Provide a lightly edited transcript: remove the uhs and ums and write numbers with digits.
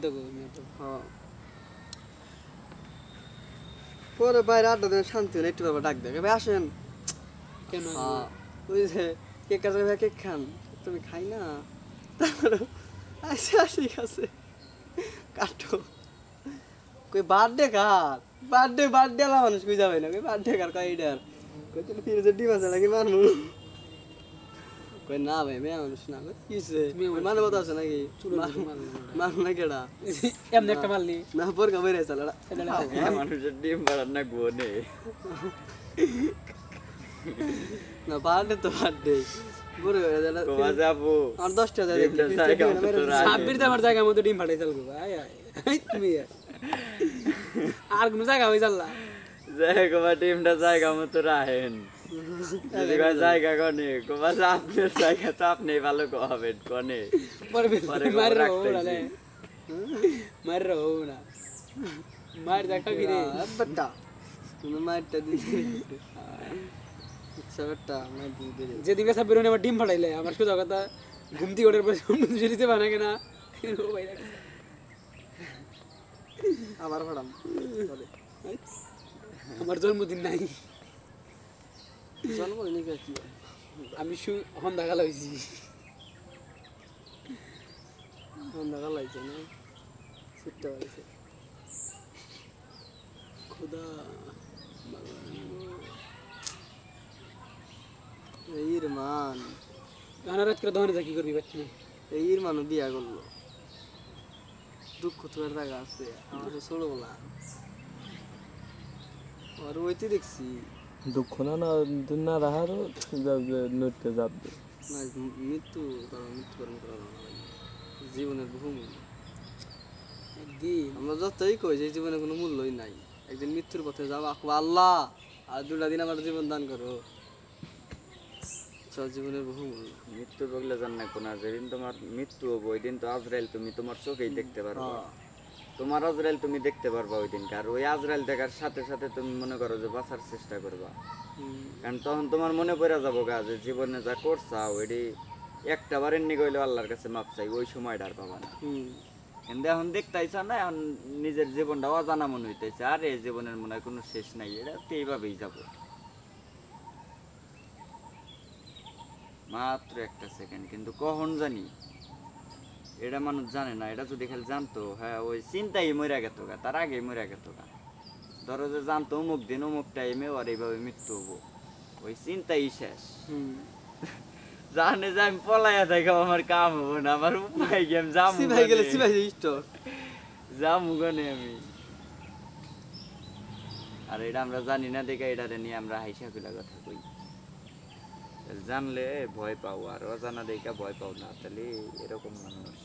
তো গো হ্যাঁ পরে বাইরে আড্ডা দেন শান্তি হলে একটু বাবা ডাক দেয় ভাই আসেন কেন ওই যে কেক কাছে ভাই কেক খান তুমি খাই না তারপরে আসে আসি কাছে কাটো কই বার্থডে কার বার্থডে আলা মানুষ কই যাবে না কই বার্থডে কার কই এটার কই তুমি ফিরে ডিম আছে নাকি মারমু কই না ভাই মেয়ে মানুষ না কিসে মানে কথা আছে নাকি মারমু না কেডা এমন একটা মারলি না পর কবে রে চালাড়া মানুষের ডিম বাড়ার না গোনে না বার্থডে তো বার্থডে বড় হয়ে গেল তোমা যাবো আর 10 টাকা দেখি সাব্বির তো আমার জায়গার মধ্যে ডিম ফাটাই চালবো আয় আয় তুমি আর কোন জায়গা হই চাললা জায়গা ডিমটা জায়গা মতো রাখেন জায়গা কনে কোবা আপনার জায়গা তো আপনি ভালো হবেন কনে মার রো না মার দেখা কি রে বেটা তুমি মারটা দিছি বেটা মার দিতে যেদিকে সাব্বির আমার ডিম ফাটাইলে আমার শুধু কথা ঘুমতি ওঠার পর জুড়িতে বানা কেনা আবার ফাড়াম আমার জন্মদিন নাই জন্মদিন কি আমি হন্দা গালা হয়েছি হন্দা গালা হয়েছে না সিটটা হয়েছে খুদা এইর মান রাত করে দহনে কি করবি বাচ্চা এইর মানুষ বিয়া করলো দুঃখ তোর জায়গা আছে আমার ছোড়ো বলা আর ওইতে দেখছি দুঃখ না না রাহারও নৃত্য যাবে না মৃত্যুবরণ করা জীবনের বহুমূল্য একদিন আমরা যতই কই যে জীবনে কোনো মূল্যই নাই একদিন মৃত্যুর পথে যাবো আল্লাহ আর 2টা দিন আমার জীবন দান করো জীবনের বহুমূল্য মৃত্যু বগলে জান না কোন যেদিন তোমার মৃত্যু হবে ওই দিন তো আজরাইল তুমি তোমার চোখেই দেখতে পারবা তোমার আজরাইল তুমি দেখতে পারবা ওই দিন আর ওই আজরাইল দেখার সাথে সাথে তুমি মনে করো যে বাঁচার চেষ্টা করবা কারণ তখন তোমার মনে পড়ে যাবো গা যে জীবনে যা করছাও ওইটি একটা বারের নিয়ে গেলে আল্লাহর কাছে মাপ চাই ওই সময়টা আর পাবা না কিন্তু এখন দেখতেইছ না এখন নিজের জীবনটা অজানা মনে হইতেছে আর এই জীবনের মনে হয় কোনো শেষ নাই এটা তো এইভাবেই যাবো মাত্র একটা সেকেন্ড কিন্তু কখন জানি এটা মানুষ জানে না এটা যদি খালি জানতো হ্যাঁ ওই চিন্তাই মরে গেত গা তার আগেই মরে গেত গা ধরো যে জানতো অমুক দিন অমুক টাইমে আর এইভাবে মৃত্যু হবো ওই চিন্তাই শেষ জানে যে আমি পলাইয়া থাকি আমার কাম হবো না আমার উপায় কি আমি যামু গনে আমি আর এটা আমরা জানি না দেখে এটা নিয়ে আমরা হাইসা খুলা কথা কই জানলে ভয় পাও আর অজানা দেখা ভয় পাও না তাহলে এরকম মানুষ